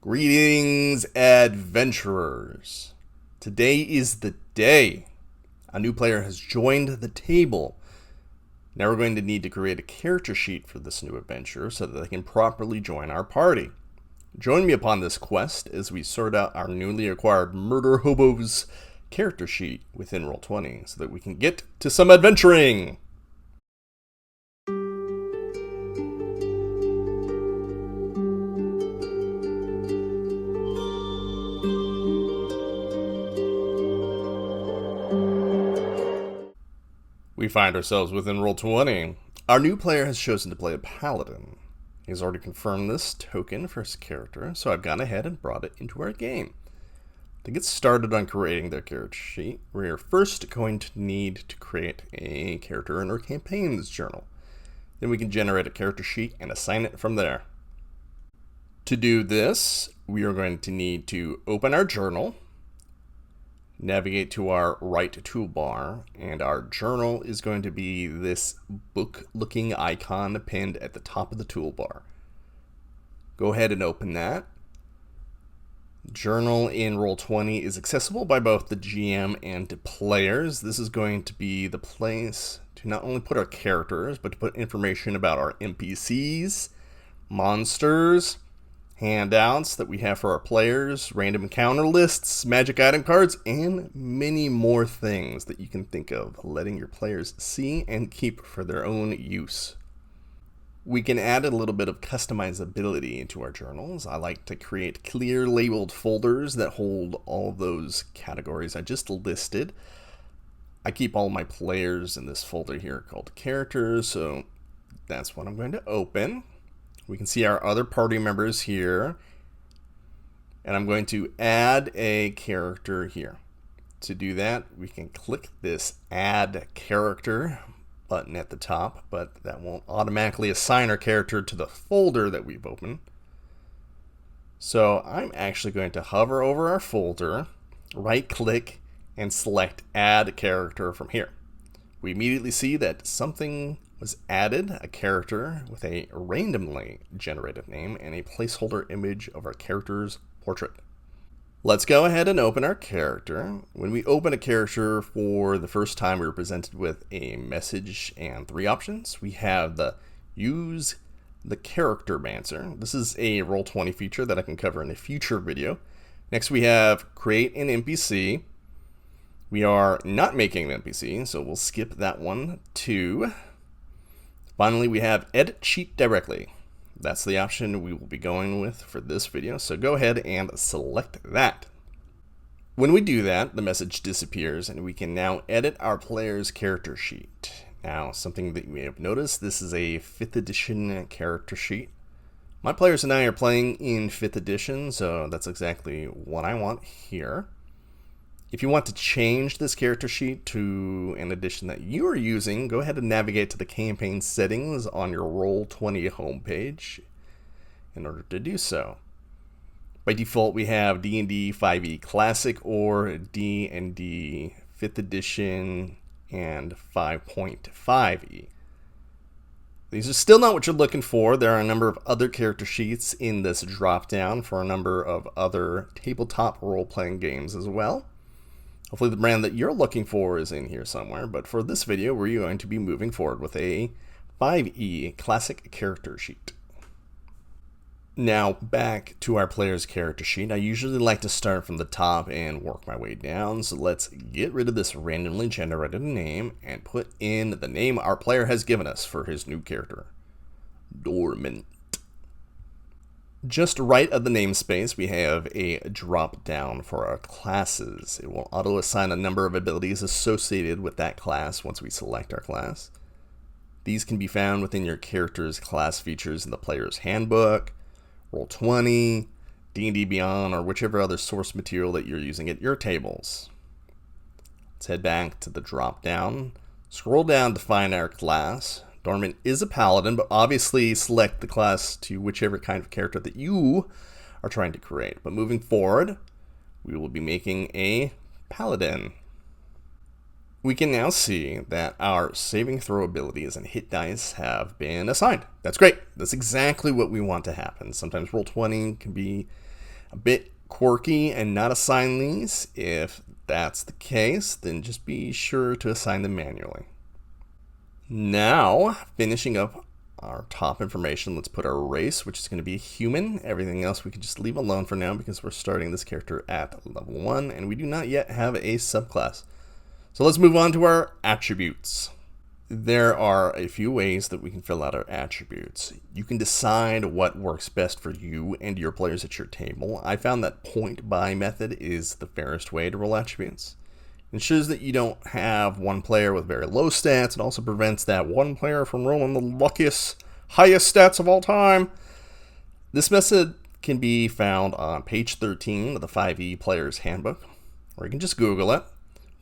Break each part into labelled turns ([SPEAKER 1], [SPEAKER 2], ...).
[SPEAKER 1] Greetings, adventurers. Today is the day. A new player has joined the table. Now we're going to need to create a character sheet for this new adventurer so that they can properly join our party. Join me upon this quest as we sort out our newly acquired Murder Hobo's character sheet within Roll20 so that we can get to some adventuring. We find ourselves within Roll20. Our new player has chosen to play a Paladin. He's already confirmed this token for his character, so I've gone ahead and brought it into our game. To get started on creating their character sheet, we're first going to need to create a character in our campaign's journal. Then we can generate a character sheet and assign it from there. To do this, we are going to need to open our journal, navigate to our right toolbar, and our journal is going to be this book-looking icon pinned at the top of the toolbar. Go ahead and open that. Journal in Roll20 is accessible by both the GM and players. This is going to be the place to not only put our characters, but to put information about our NPCs, monsters, handouts that we have for our players, random encounter lists, magic item cards, and many more things that you can think of, letting your players see and keep for their own use. We can add a little bit of customizability into our journals. I like to create clear labeled folders that hold all those categories I just listed. I keep all my players in this folder here called characters, so that's what I'm going to open. We can see our other party members here, and I'm going to add a character here. To do that, we can click this Add Character button at the top, but that won't automatically assign our character to the folder that we've opened. So I'm actually going to hover over our folder, right-click, and select Add Character from here. We immediately see that something was added, a character with a randomly generated name and a placeholder image of our character's portrait. Let's go ahead and open our character. When we open a character for the first time, we're presented with a message and three options. We have the Use the Character Mancer. This is a Roll20 feature that I can cover in a future video. Next we have Create an NPC. We are not making an NPC, so we'll skip that one too. Finally, we have Edit Sheet Directly. That's the option we will be going with for this video, so go ahead and select that. When we do that, the message disappears and we can now edit our player's character sheet. Now, something that you may have noticed, this is a 5th edition character sheet. My players and I are playing in 5th edition, so that's exactly what I want here. If you want to change this character sheet to an edition that you are using, go ahead and navigate to the campaign settings on your Roll20 homepage in order to do so. By default, we have D&D 5e Classic or D&D 5th edition and 5.5e. These are still not what you're looking for. There are a number of other character sheets in this drop-down for a number of other tabletop role-playing games as well. Hopefully the brand that you're looking for is in here somewhere, but for this video, we're going to be moving forward with a 5e Classic character sheet. Now, back to our player's character sheet. I usually like to start from the top and work my way down, so let's get rid of this randomly generated name and put in the name our player has given us for his new character, Dormant. Just right of the namespace, we have a drop down for our classes. It will auto assign a number of abilities associated with that class once we select our class. These can be found within your character's class features in the player's handbook, Roll20, D&D Beyond, or whichever other source material that you're using at your tables. Let's head back to the drop down, scroll down to find our class. Dormant is a Paladin, but obviously select the class to whichever kind of character that you are trying to create. But moving forward, we will be making a Paladin. We can now see that our saving throw abilities and hit dice have been assigned. That's great. That's exactly what we want to happen. Sometimes Roll20 can be a bit quirky and not assign these. If that's the case, then just be sure to assign them manually. Now, finishing up our top information, let's put our race, which is going to be human. Everything else we can just leave alone for now because we're starting this character at level 1 and we do not yet have a subclass. So let's move on to our attributes. There are a few ways that we can fill out our attributes. You can decide what works best for you and your players at your table. I found that point buy method is the fairest way to roll attributes. It ensures that you don't have one player with very low stats. It also prevents that one player from rolling the luckiest, highest stats of all time. This method can be found on page 13 of the 5e Player's Handbook, or you can just Google it.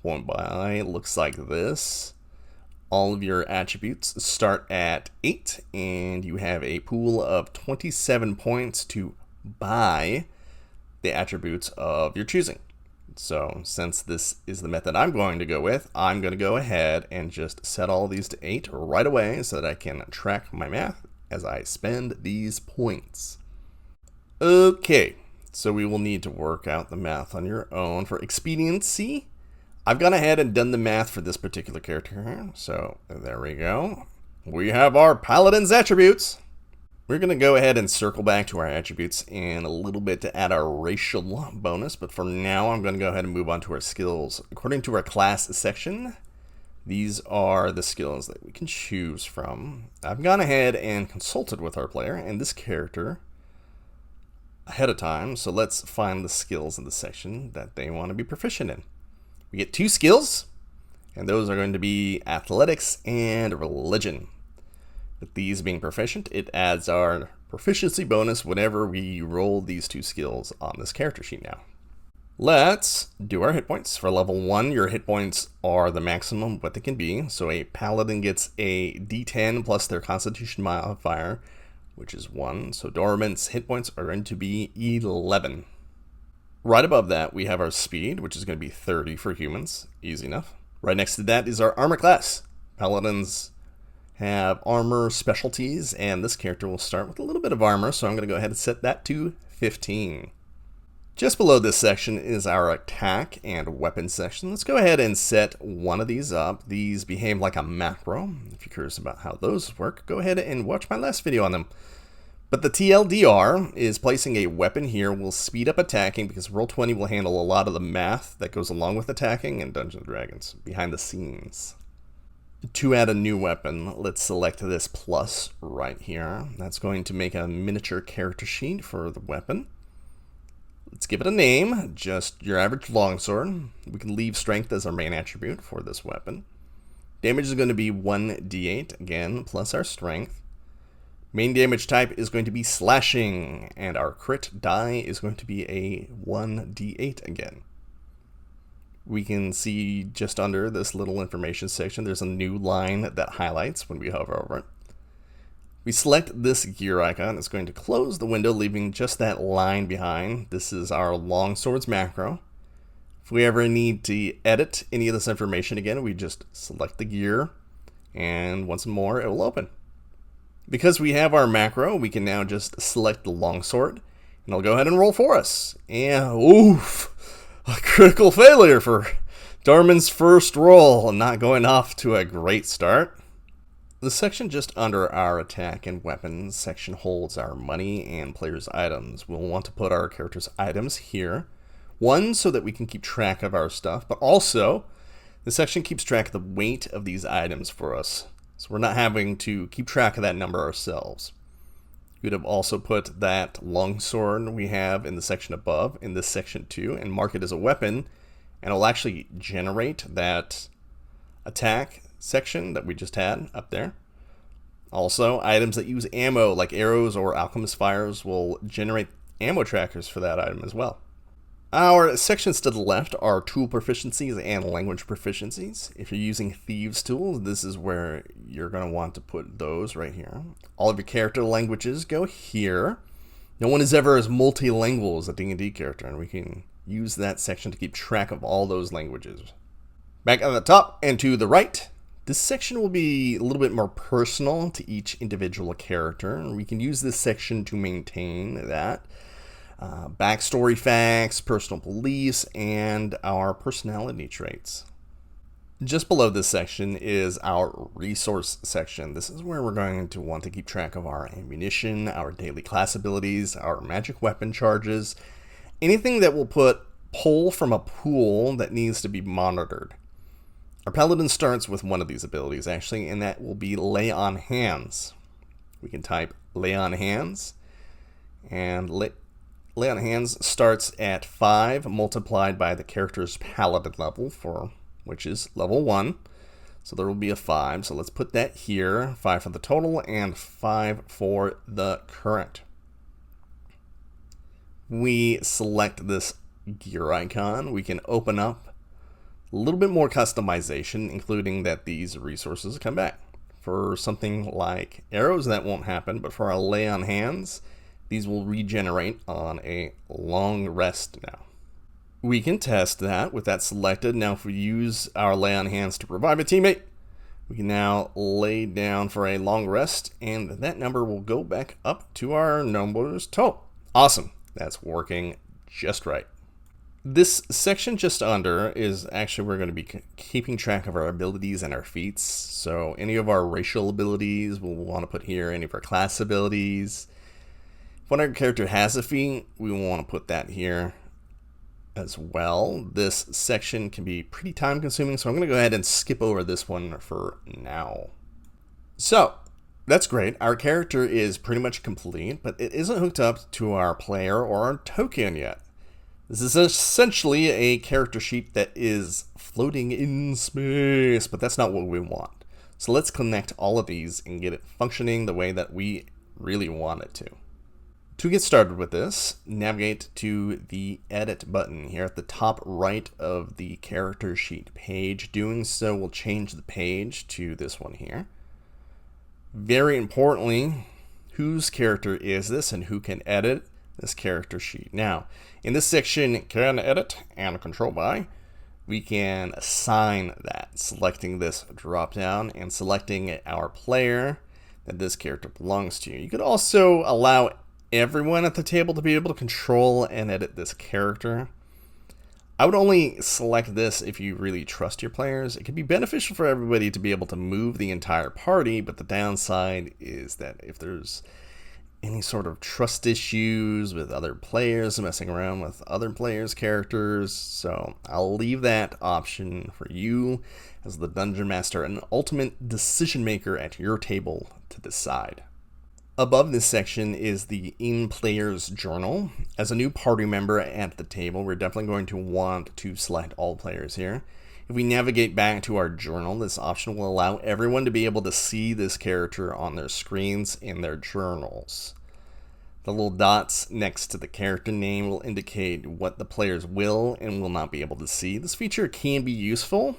[SPEAKER 1] Point buy looks like this. All of your attributes start at 8, and you have a pool of 27 points to buy the attributes of your choosing. So since this is the method I'm going to go with, I'm going to go ahead and just set all these to 8 right away so that I can track my math as I spend these points. Okay, so we will need to work out the math on your own. For expediency, I've gone ahead and done the math for this particular character here. So there we go. We have our Paladin's attributes. We're going to go ahead and circle back to our attributes in a little bit to add our racial bonus, but for now I'm going to go ahead and move on to our skills. According to our class section, these are the skills that we can choose from. I've gone ahead and consulted with our player and this character ahead of time, so let's find the skills in the section that they want to be proficient in. We get 2 skills, and those are going to be athletics and religion. With these being proficient, it adds our proficiency bonus whenever we roll these 2 skills on this character sheet now. Let's do our hit points. For level 1, your hit points are the maximum what they can be. So a paladin gets a d10 plus their constitution modifier, which is 1. So Dormant's hit points are going to be 11. Right above that, we have our speed, which is going to be 30 for humans. Easy enough. Right next to that is our armor class. Paladins have armor specialties, and this character will start with a little bit of armor, so I'm going to go ahead and set that to 15. Just below this section is our attack and weapon section. Let's go ahead and set one of these up. These behave like a macro. If you're curious about how those work, go ahead and watch my last video on them. But the TLDR is placing a weapon here will speed up attacking because Roll20 will handle a lot of the math that goes along with attacking in Dungeons & Dragons behind the scenes. To add a new weapon, let's select this plus right here. That's going to make a miniature character sheet for the weapon. Let's give it a name, just your average longsword. We can leave strength as our main attribute for this weapon. Damage is going to be 1d8, again, plus our strength. Main damage type is going to be slashing, and our crit die is going to be a 1d8 again. We can see just under this little information section, there's a new line that highlights when we hover over it. We select this gear icon. It's going to close the window, leaving just that line behind. This is our longswords macro. If we ever need to edit any of this information again, we just select the gear, and once more, it will open. Because we have our macro, we can now just select the longsword, and it'll go ahead and roll for us. And oof! A critical failure for Darman's first roll, not going off to a great start. The section just under our attack and weapons section holds our money and players' items. We'll want to put our characters' items here. One, so that we can keep track of our stuff, but also, the section keeps track of the weight of these items for us. So we're not having to keep track of that number ourselves. You could have also put that longsword we have in the section above in this section too and mark it as a weapon, and it'll actually generate that attack section that we just had up there. Also, items that use ammo like arrows or alchemist fires will generate ammo trackers for that item as well. Our sections to the left are tool proficiencies and language proficiencies. If you're using Thieves tools, this is where you're going to want to put those right here. All of your character languages go here. No one is ever as multilingual as a D&D character, and we can use that section to keep track of all those languages. Back at the top and to the right, this section will be a little bit more personal to each individual character. We can use this section to maintain that. backstory facts, personal beliefs, and our personality traits. Just below this section is our resource section. This is where we're going to want to keep track of our ammunition, our daily class abilities, our magic weapon charges, anything that will pull from a pool that needs to be monitored. Our Paladin starts with one of these abilities, actually, and that will be Lay on Hands. We can type Lay on Hands, and Lay on Hands starts at 5 multiplied by the character's Paladin level, which is level 1. So there will be a 5. So let's put that here. 5 for the total and 5 for the current. We select this gear icon. We can open up a little bit more customization, including that these resources come back. For something like arrows, that won't happen, but for our Lay on Hands, these will regenerate on a long rest now. We can test that with that selected. Now if we use our Lay on Hands to revive a teammate, we can now lay down for a long rest, and that number will go back up to our number's total. Awesome. That's working just right. This section just under is actually we're going to be keeping track of our abilities and our feats. So any of our racial abilities we'll want to put here, any of our class abilities. When our character has a feat, we will want to put that here as well. This section can be pretty time consuming, so I'm going to go ahead and skip over this one for now. So that's great. Our character is pretty much complete, but it isn't hooked up to our player or our token yet. This is essentially a character sheet that is floating in space, but that's not what we want. So let's connect all of these and get it functioning the way that we really want it to. To get started with this, navigate to the Edit button here at the top right of the character sheet page. Doing so will change the page to this one here. Very importantly, whose character is this and who can edit this character sheet? Now, in this section, can edit and control by, we can assign that, selecting this drop down and selecting our player that this character belongs to. You could also allow everyone at the table to be able to control and edit this character. I would only select this if you really trust your players. It can be beneficial for everybody to be able to move the entire party, but the downside is that if there's any sort of trust issues with other players, messing around with other players' characters, so I'll leave that option for you as the Dungeon Master and ultimate decision maker at your table to decide. Above this section is the in-player's journal. As a new party member at the table, we're definitely going to want to select all players here. If we navigate back to our journal, this option will allow everyone to be able to see this character on their screens in their journals. The little dots next to the character name will indicate what the players will and will not be able to see. This feature can be useful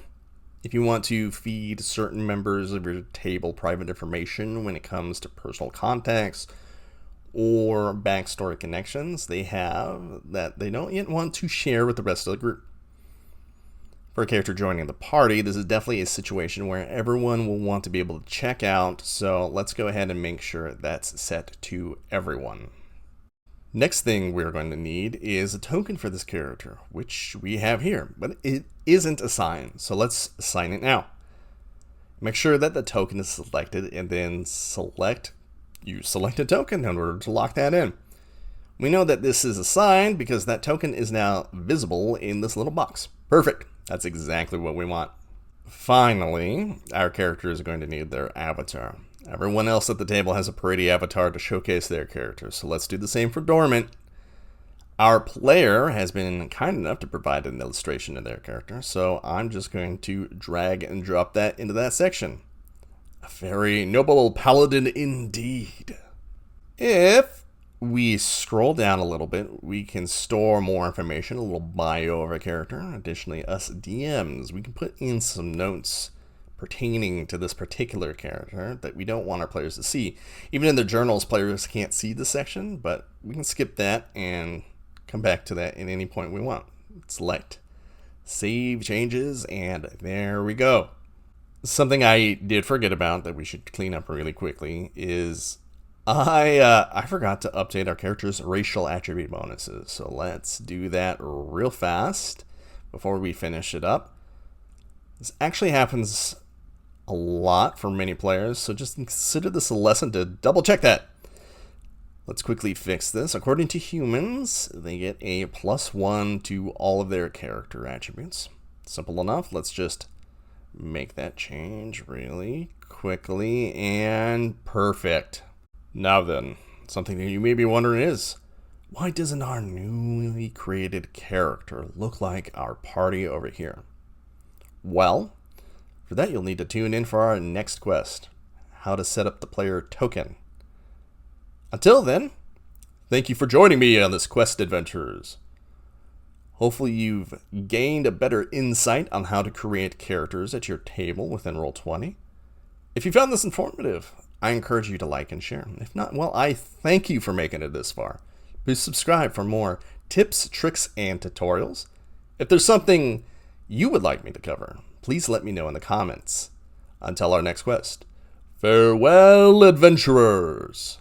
[SPEAKER 1] if you want to feed certain members of your table private information when it comes to personal contacts or backstory connections they have that they don't yet want to share with the rest of the group. For a character joining the party, this is definitely a situation where everyone will want to be able to check out, so let's go ahead and make sure that's set to everyone. Next thing we're going to need is a token for this character, which we have here, but it isn't assigned, so let's assign it now. Make sure that the token is selected and then select a token in order to lock that in. We know that this is assigned because that token is now visible in this little box. Perfect. That's exactly what we want. Finally, our character is going to need their avatar. Everyone else at the table has a pretty avatar to showcase their character, so let's do the same for Dormant. Our player has been kind enough to provide an illustration of their character, so I'm just going to drag and drop that into that section. A very noble paladin indeed. If we scroll down a little bit, we can store more information, a little bio of a character. Additionally, us DMs, we can put in some notes pertaining to this particular character that we don't want our players to see. Even in their journals, players can't see this section, but we can skip that and come back to that at any point we want. Select Save Changes, and there we go. Something I did forget about that we should clean up really quickly is I forgot to update our character's racial attribute bonuses, so let's do that real fast before we finish it up. This actually happens a lot for many players, so just consider this a lesson to double check that. Let's quickly fix this. According to humans, they get a +1 to all of their character attributes. Simple enough. Let's just make that change really quickly, and perfect. Now then, something that you may be wondering is, why doesn't our newly created character look like our party over here? Well, for that you'll need to tune in for our next quest, how to set up the player token. Until then, thank you for joining me on this quest adventures. Hopefully you've gained a better insight on how to create characters at your table within Roll20. If you found this informative, I encourage you to like and share. If not, well, I thank you for making it this far. Please subscribe for more tips, tricks, and tutorials. If there's something you would like me to cover, please let me know in the comments. Until our next quest, farewell, adventurers!